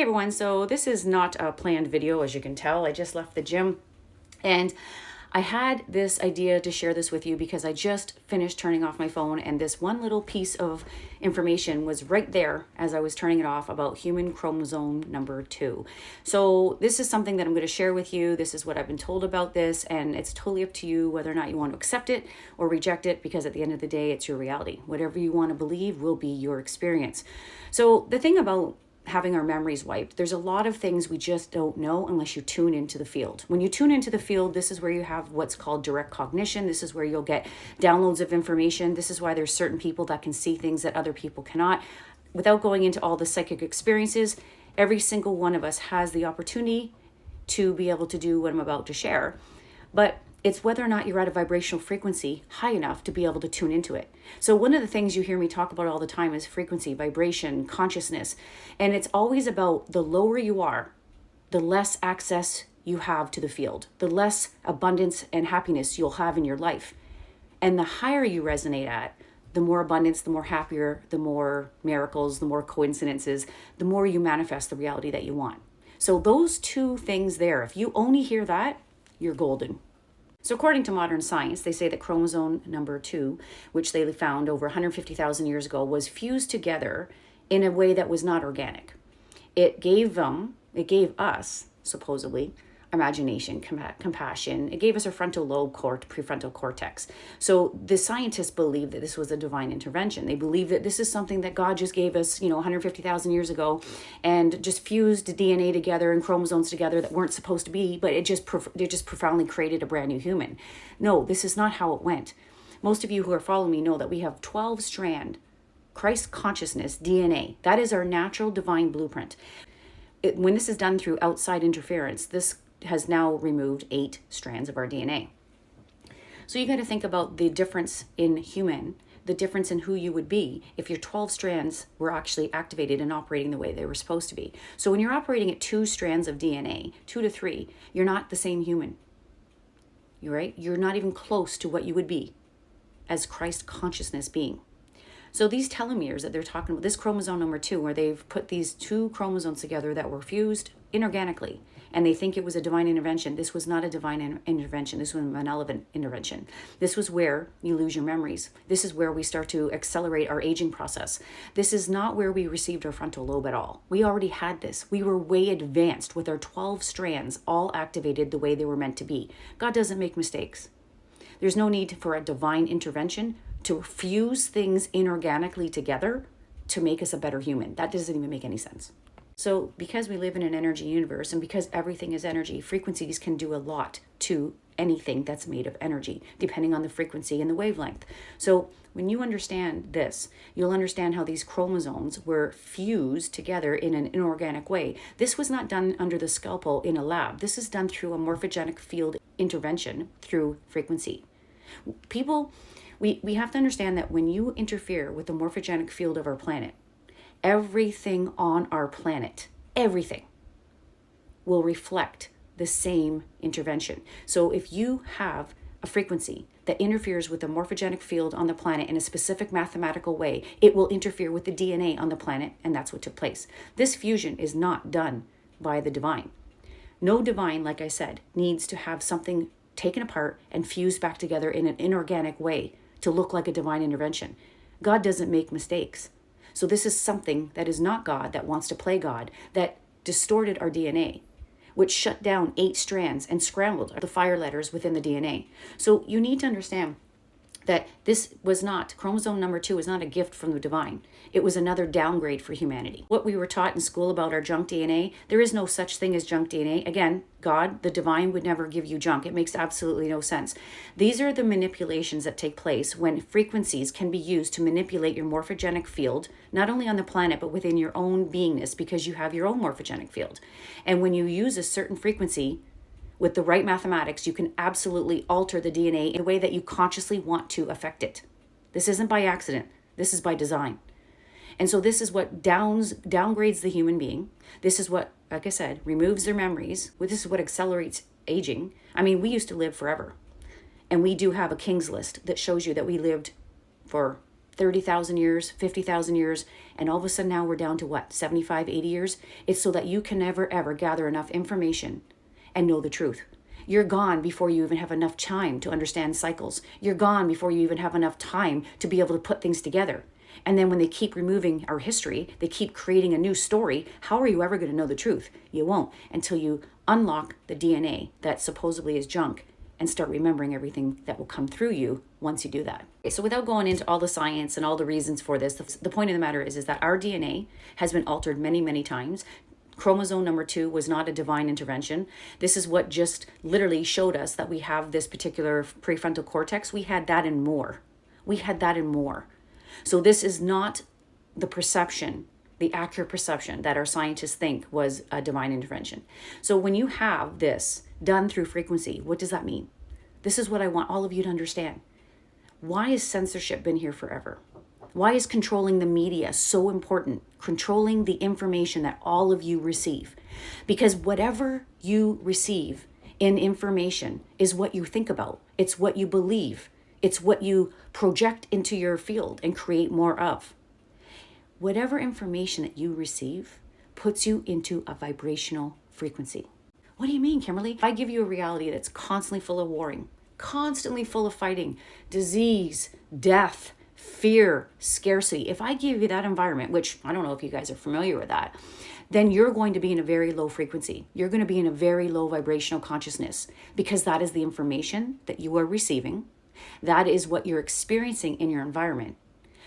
everyone, so this is not a planned video, as you can tell. I just left the gym and I had this idea to share this with you because I just finished turning off my phone and this one little piece of information was right there as I was turning it off about human chromosome number 2. So this is something that I'm going to share with you. This is what I've been told about this, and it's totally up to you whether or not you want to accept it or reject it, because at the end of the day, it's your reality. Whatever you want to believe will be your experience. So the thing about having our memories wiped, there's a lot of things we just don't know unless you tune into the field. When you tune into the field, this is where you have what's called direct cognition. This is where you'll get downloads of information. This is why there's certain people that can see things that other people cannot. Without going into all the psychic experiences, every single one of us has the opportunity to be able to do what I'm about to share. But it's whether or not you're at a vibrational frequency high enough to be able to tune into it. So one of the things you hear me talk about all the time is frequency, vibration, consciousness. And it's always about the lower you are, the less access you have to the field, the less abundance and happiness you'll have in your life. And the higher you resonate at, the more abundance, the more happier, the more miracles, the more coincidences, the more you manifest the reality that you want. So those two things there, if you only hear that, you're golden. So according to modern science, they say that chromosome number 2, which they found over 150,000 years ago, was fused together in a way that was not organic. It gave us, supposedly, imagination, compassion. It gave us a frontal lobe, prefrontal cortex. So the scientists believe that this was a divine intervention. They believe that this is something that God just gave us, 150,000 years ago, and just fused DNA together and chromosomes together that weren't supposed to be, but it just profoundly created a brand new human. No, this is not how it went. Most of you who are following me know that we have 12-strand Christ consciousness DNA. That is our natural divine blueprint. When this is done through outside interference, this has now removed 8 strands of our DNA. So you got to think about the difference in human, the difference in who you would be if your 12 strands were actually activated and operating the way they were supposed to be. So when you're operating at 2 strands of DNA, 2 to 3, you're not the same human. You're right? You're not even close to what you would be as Christ consciousness being. So these telomeres that they're talking about, this chromosome number 2, where they've put these 2 chromosomes together that were fused inorganically, and they think it was a divine intervention. This was not a divine intervention. This was a malevolent intervention. This was where you lose your memories. This is where we start to accelerate our aging process. This is not where we received our frontal lobe at all. We already had this. We were way advanced with our 12 strands all activated the way they were meant to be. God doesn't make mistakes. There's no need for a divine intervention to fuse things inorganically together to make us a better human. That doesn't even make any sense. So because we live in an energy universe and because everything is energy, frequencies can do a lot to anything that's made of energy, depending on the frequency and the wavelength. So when you understand this, you'll understand how these chromosomes were fused together in an inorganic way. This was not done under the scalpel in a lab. This is done through a morphogenic field intervention through frequency. We have to understand that when you interfere with the morphogenic field of our planet, everything on our planet, everything will reflect the same intervention. So if you have a frequency that interferes with the morphogenic field on the planet in a specific mathematical way, it will interfere with the DNA on the planet, and that's what took place. This fusion is not done by the divine. No divine, like I said, needs to have something taken apart and fused back together in an inorganic way to look like a divine intervention. God doesn't make mistakes. So this is something that is not God, that wants to play God, that distorted our DNA, which shut down 8 strands and scrambled the fire letters within the DNA. So you need to understand that this was not, chromosome number 2 is not a gift from the divine. It was another downgrade for humanity. What we were taught in school about our junk DNA, there is no such thing as junk DNA. Again, God, the divine, would never give you junk. It makes absolutely no sense. These are the manipulations that take place when frequencies can be used to manipulate your morphogenic field, not only on the planet, but within your own beingness, because you have your own morphogenic field. And when you use a certain frequency, with the right mathematics, you can absolutely alter the DNA in a way that you consciously want to affect it. This isn't by accident. This is by design. And so this is what downgrades the human being. This is what, like I said, removes their memories. This is what accelerates aging. I mean, we used to live forever. And we do have a king's list that shows you that we lived for 30,000 years, 50,000 years, and all of a sudden now we're down to what, 75, 80 years? It's so that you can never ever gather enough information and know the truth. You're gone before you even have enough time to understand cycles. You're gone before you even have enough time to be able to put things together. And then when they keep removing our history, they keep creating a new story, how are you ever going to know the truth? You won't until you unlock the DNA that supposedly is junk and start remembering everything that will come through you once you do that. Okay, so without going into all the science and all the reasons for this, the point of the matter is that our DNA has been altered many, many times. Chromosome number 2 was not a divine intervention. This is what just literally showed us that we have this particular prefrontal cortex. We had that and more. We had that and more. So this is not the perception, the accurate perception that our scientists think was a divine intervention. So when you have this done through frequency, what does that mean? This is what I want all of you to understand. Why has censorship been here forever? Why is controlling the media so important? Controlling the information that all of you receive. Because whatever you receive in information is what you think about. It's what you believe. It's what you project into your field and create more of. Whatever information that you receive puts you into a vibrational frequency. What do you mean, Kimberly? I give you a reality that's constantly full of warring, constantly full of fighting, disease, death, fear, scarcity. If I give you that environment, which I don't know if you guys are familiar with that, then you're going to be in a very low frequency. You're going to be in a very low vibrational consciousness because that is the information that you are receiving. That is what you're experiencing in your environment.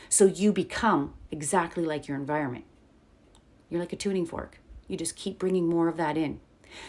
So you become exactly like your environment. You're like a tuning fork. You just keep bringing more of that in.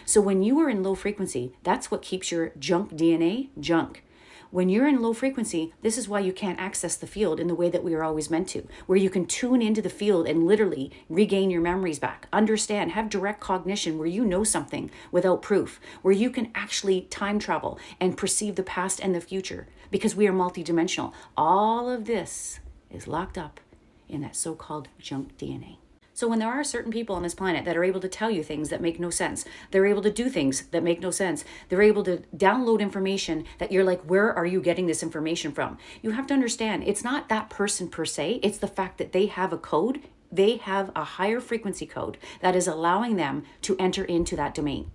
So when you are in low frequency, that's what keeps your junk DNA junk. When you're in low frequency, this is why you can't access the field in the way that we are always meant to, where you can tune into the field and literally regain your memories back, understand, have direct cognition where you know something without proof, where you can actually time travel and perceive the past and the future because we are multidimensional. All of this is locked up in that so-called junk DNA. So when there are certain people on this planet that are able to tell you things that make no sense, they're able to do things that make no sense, they're able to download information that you're like, where are you getting this information from? You have to understand, it's not that person per se, it's the fact that they have a code, they have a higher frequency code that is allowing them to enter into that domain.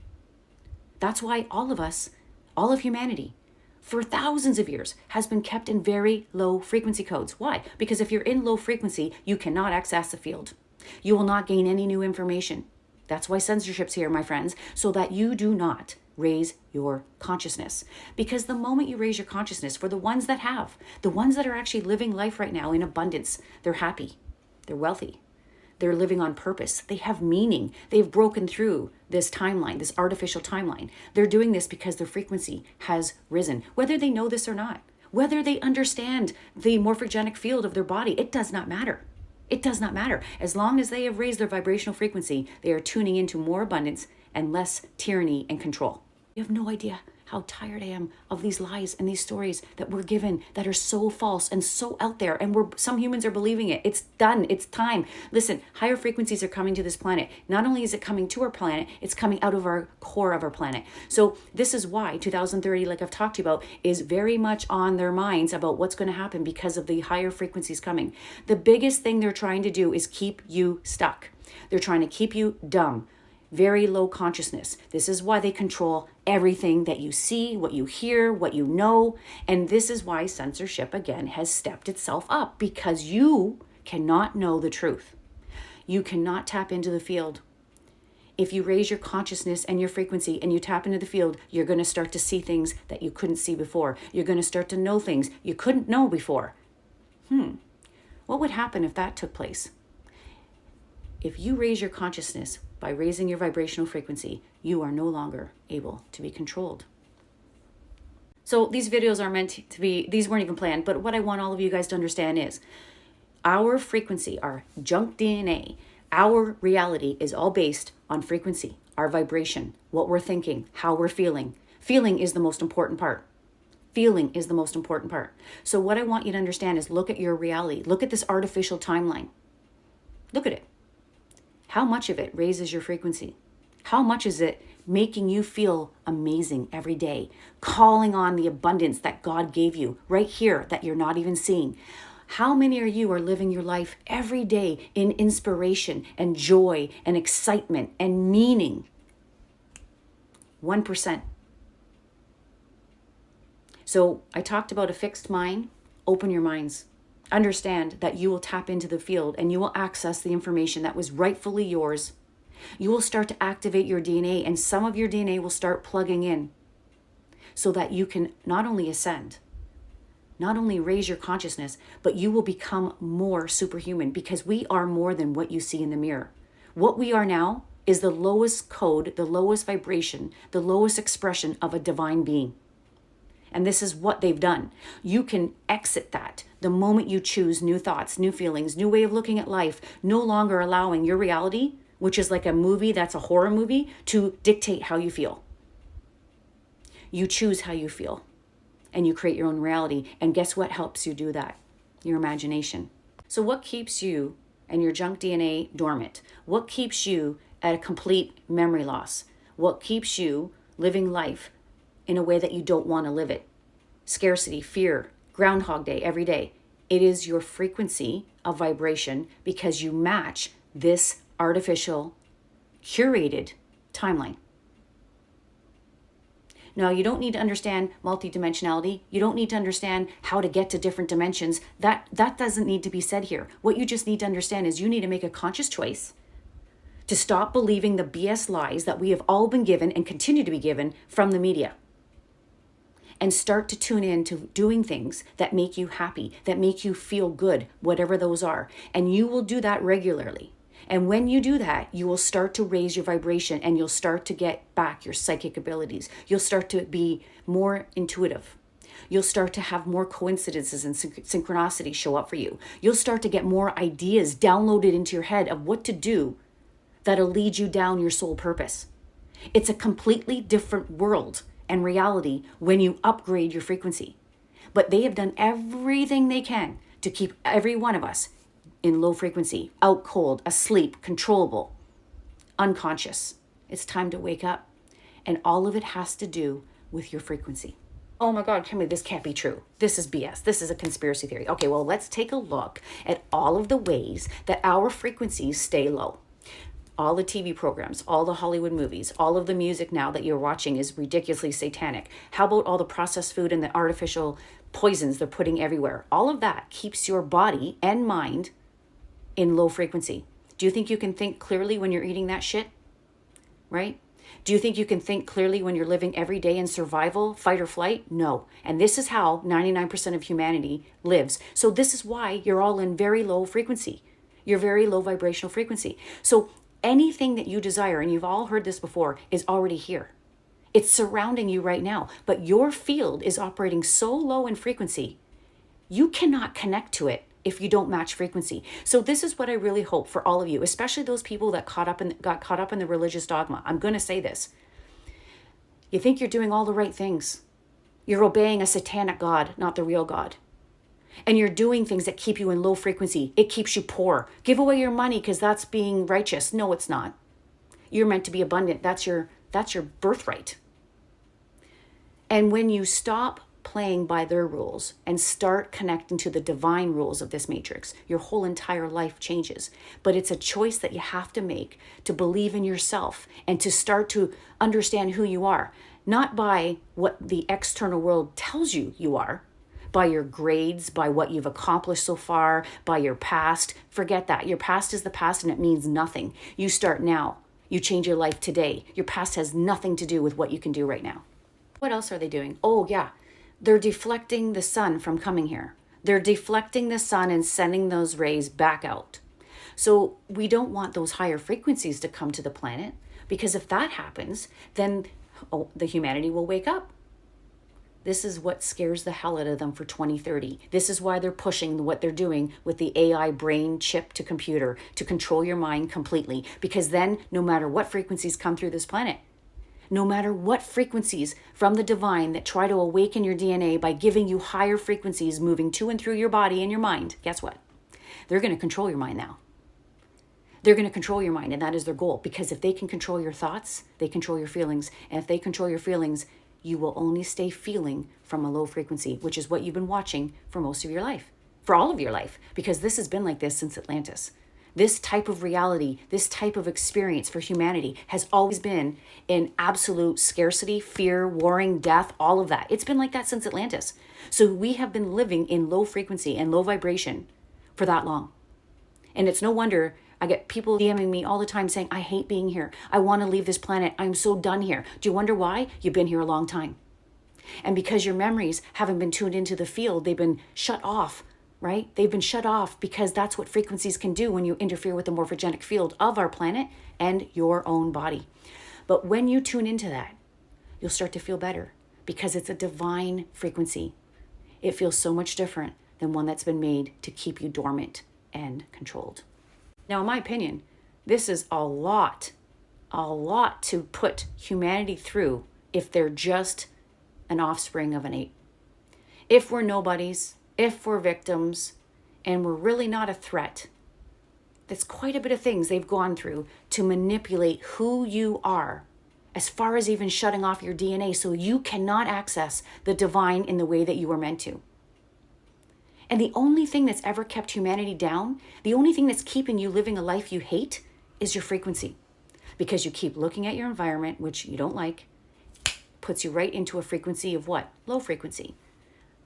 That's why all of us, all of humanity, for thousands of years has been kept in very low frequency codes. Why? Because if you're in low frequency, you cannot access the field. You will not gain any new information. That's why censorship's here, my friends, so that you do not raise your consciousness. Because the moment you raise your consciousness, for the ones that have, the ones that are actually living life right now in abundance, they're happy, they're wealthy, they're living on purpose, they have meaning, they've broken through this timeline, this artificial timeline. They're doing this because their frequency has risen, whether they know this or not, whether they understand the morphogenic field of their body, it does not matter. It does not matter. As long as they have raised their vibrational frequency, they are tuning into more abundance and less tyranny and control. You have no idea how tired I am of these lies and these stories that we're given that are so false and so out there. And some humans are believing it. It's done. It's time. Listen, higher frequencies are coming to this planet. Not only is it coming to our planet, it's coming out of our core of our planet. So this is why 2030, like I've talked to you about, is very much on their minds about what's going to happen because of the higher frequencies coming. The biggest thing they're trying to do is keep you stuck. They're trying to keep you dumb. Very low consciousness. This is why they control everything that you see, what you hear, what you know. And this is why censorship, again, has stepped itself up because you cannot know the truth. You cannot tap into the field. If you raise your consciousness and your frequency and you tap into the field, you're going to start to see things that you couldn't see before. You're going to start to know things you couldn't know before. What would happen if that took place? If you raise your consciousness by raising your vibrational frequency, you are no longer able to be controlled. So these videos are meant to be, these weren't even planned, but what I want all of you guys to understand is our frequency, our junk DNA, our reality is all based on frequency, our vibration, what we're thinking, how we're feeling. Feeling is the most important part. Feeling is the most important part. So what I want you to understand is look at your reality. Look at this artificial timeline. Look at it. How much of it raises your frequency? How much is it making you feel amazing every day? Calling on the abundance that God gave you right here that you're not even seeing. How many of you are living your life every day in inspiration and joy and excitement and meaning? 1%. So I talked about a fixed mind. Open your minds. Understand that you will tap into the field and you will access the information that was rightfully yours. You will start to activate your DNA, and some of your DNA will start plugging in so that you can not only ascend, not only raise your consciousness, but you will become more superhuman, because we are more than what you see in the mirror. What we are now is the lowest code, the lowest vibration, the lowest expression of a divine being. And this is what they've done. You can exit that the moment you choose new thoughts, new feelings, new way of looking at life, no longer allowing your reality, which is like a movie that's a horror movie, to dictate how you feel. You choose how you feel, and you create your own reality. And guess what helps you do that? Your imagination. So what keeps you and your junk DNA dormant? What keeps you at a complete memory loss? What keeps you living life in a way that you don't want to live it? Scarcity, fear, Groundhog Day every day. It is your frequency of vibration, because you match this artificial, curated timeline. Now, you don't need to understand multidimensionality. You don't need to understand how to get to different dimensions. That doesn't need to be said here. What you just need to understand is you need to make a conscious choice to stop believing the BS lies that we have all been given and continue to be given from the media, and start to tune in to doing things that make you happy, that make you feel good, whatever those are. And you will do that regularly. And when you do that, you will start to raise your vibration, and you'll start to get back your psychic abilities. You'll start to be more intuitive. You'll start to have more coincidences and synchronicity show up for you. You'll start to get more ideas downloaded into your head of what to do that'll lead you down your soul purpose. It's a completely different world and reality when you upgrade your frequency. But they have done everything they can to keep every one of us in low frequency, out cold, asleep, controllable, unconscious. It's time to wake up. And all of it has to do with your frequency. Oh my God, Kimberly, this can't be true. This is BS. This is a conspiracy theory. Okay, well, let's take a look at all of the ways that our frequencies stay low. All the TV programs, all the Hollywood movies, all of the music now that you're watching is ridiculously satanic. How about all the processed food and the artificial poisons they're putting everywhere? All of that keeps your body and mind in low frequency. Do you think you can think clearly when you're eating that shit? Right? Do you think you can think clearly when you're living every day in survival, fight or flight? No. And this is how 99% of humanity lives. So this is why you're all in very low frequency. You're very low vibrational frequency. So anything that you desire, and you've all heard this before, is already here. It's surrounding you right now. But your field is operating so low in frequency, you cannot connect to it if you don't match frequency. So this is what I really hope for all of you, especially those people that got caught up in the religious dogma. I'm going to say this. You think you're doing all the right things. You're obeying a satanic God, not the real God. And you're doing things that keep you in low frequency. It keeps you poor. Give away your money because that's being righteous. No, it's not. You're meant to be abundant. That's your birthright. And when you stop playing by their rules and start connecting to the divine rules of this matrix, your whole entire life changes. But it's a choice that you have to make to believe in yourself and to start to understand who you are, not by what the external world tells you you are, by your grades, by what you've accomplished so far, by your past. Forget that. Your past is the past and it means nothing. You start now. You change your life today. Your past has nothing to do with what you can do right now. What else are they doing? Oh yeah, they're deflecting the sun from coming here. They're deflecting the sun and sending those rays back out. So we don't want those higher frequencies to come to the planet, because if that happens, then the humanity will wake up. This is what scares the hell out of them for 2030. This is why they're pushing what they're doing with the AI brain chip to computer to control your mind completely. Because then no matter what frequencies come through this planet, no matter what frequencies from the divine that try to awaken your DNA by giving you higher frequencies moving to and through your body and your mind, guess what? They're going to control your mind now. They're going to control your mind, and that is their goal. Because if they can control your thoughts, they control your feelings. And if they control your feelings, you will only stay feeling from a low frequency, which is what you've been watching for most of your life. for all of your life, because this has been like this since Atlantis. This type of reality, this type of experience for humanity has always been in absolute scarcity, fear, warring, death, all of that. It's been like that since Atlantis. So we have been living in low frequency and low vibration for that long. And it's no wonder I get people DMing me all the time saying, I hate being here. I want to leave this planet. I'm so done here. Do you wonder why? You've been here a long time. And because your memories haven't been tuned into the field, they've been shut off, right? They've been shut off because that's what frequencies can do when you interfere with the morphogenic field of our planet and your own body. But when you tune into that, you'll start to feel better because it's a divine frequency. It feels so much different than one that's been made to keep you dormant and controlled. Now, in my opinion, this is a lot to put humanity through if they're just an offspring of an ape. If we're nobodies, if we're victims, and we're really not a threat, that's quite a bit of things they've gone through to manipulate who you are, as far as even shutting off your DNA so you cannot access the divine in the way that you were meant to. And the only thing that's ever kept humanity down, the only thing that's keeping you living a life you hate is your frequency. Because you keep looking at your environment, which you don't like, puts you right into a frequency of what? Low frequency.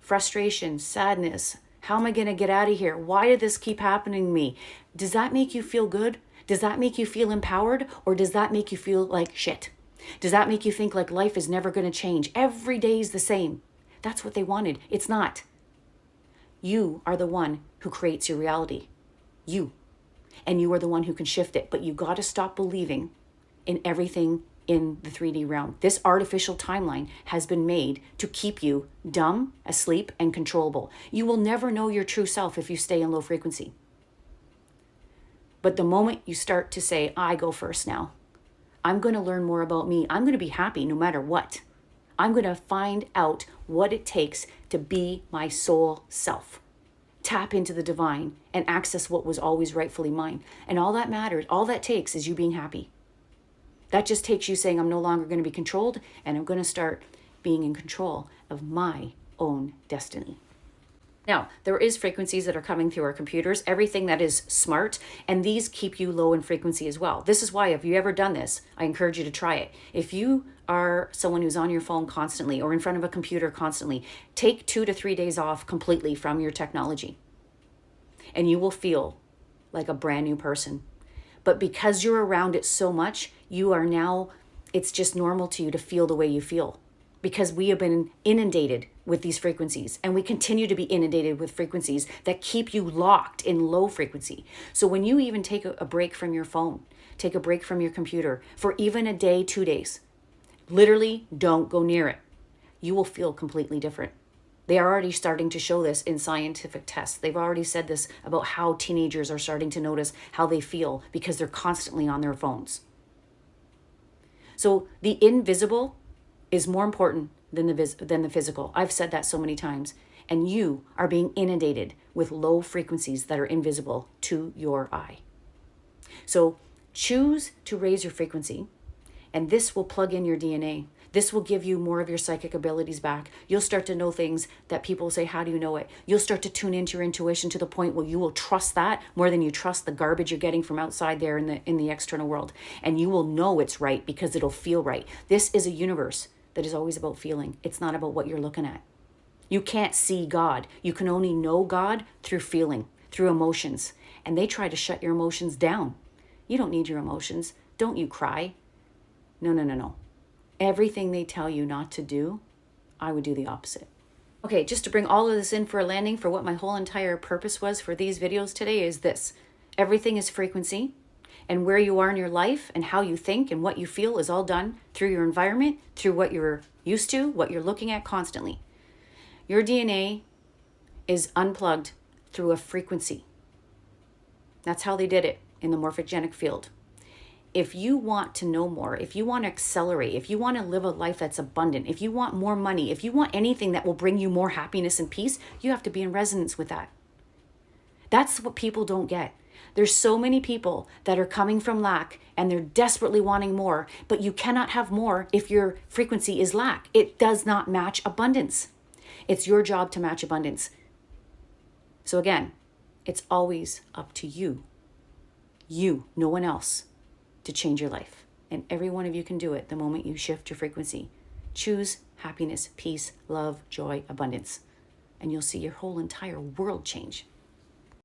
Frustration, sadness. How am I going to get out of here? Why did this keep happening to me? Does that make you feel good? Does that make you feel empowered? Or does that make you feel like shit? Does that make you think like life is never going to change? Every day is the same. That's what they wanted. It's not. You are the one who creates your reality. You. And you are the one who can shift it. But you got to stop believing in everything in the 3D realm. This artificial timeline has been made to keep you dumb, asleep, and controllable. You will never know your true self if you stay in low frequency. But the moment you start to say, I go first now, I'm going to learn more about me. I'm going to be happy no matter what. I'm going to find out what it takes to be my soul self. Tap into the divine and access what was always rightfully mine. And all that matters, all that takes is you being happy. That just takes you saying, I'm no longer going to be controlled, and I'm going to start being in control of my own destiny. Now, there is frequencies that are coming through our computers, everything that is smart, and these keep you low in frequency as well. This is why, if you've ever done this, I encourage you to try it. If you are someone who's on your phone constantly or in front of a computer constantly, take 2 to 3 days off completely from your technology, and you will feel like a brand new person. But because you're around it so much, you are now, it's just normal to you to feel the way you feel. Because we have been inundated with these frequencies, and we continue to be inundated with frequencies that keep you locked in low frequency. So when you even take a break from your phone, take a break from your computer for even a day, 2 days, literally don't go near it. You will feel completely different. They are already starting to show this in scientific tests. They've already said this about how teenagers are starting to notice how they feel because they're constantly on their phones. So the invisible is more important than the physical. I've said that so many times. And you are being inundated with low frequencies that are invisible to your eye. So choose to raise your frequency, and this will plug in your DNA. This will give you more of your psychic abilities back. You'll start to know things that people say, how do you know it? You'll start to tune into your intuition to the point where you will trust that more than you trust the garbage you're getting from outside there in the external world. And you will know it's right because it'll feel right. This is a universe that is always about feeling. It's not about what you're looking at. You can't see God. You can only know God through feeling, through emotions. And they try to shut your emotions down. You don't need your emotions. Don't you cry. No. Everything they tell you not to do, I would do the opposite. Okay, just to bring all of this in for a landing for what my whole entire purpose was for these videos today is this. Everything is frequency, and where you are in your life and how you think and what you feel is all done through your environment, through what you're used to, what you're looking at constantly. Your DNA is unplugged through a frequency. That's how they did it in the morphogenic field. If you want to know more, if you want to accelerate, if you want to live a life that's abundant, if you want more money, if you want anything that will bring you more happiness and peace, you have to be in resonance with that. That's what people don't get. There's so many people that are coming from lack and they're desperately wanting more, but you cannot have more if your frequency is lack. It does not match abundance. It's your job to match abundance. So again, it's always up to you, no one else, to change your life. And every one of you can do it the moment you shift your frequency. Choose happiness, peace, love, joy, abundance, and you'll see your whole entire world change.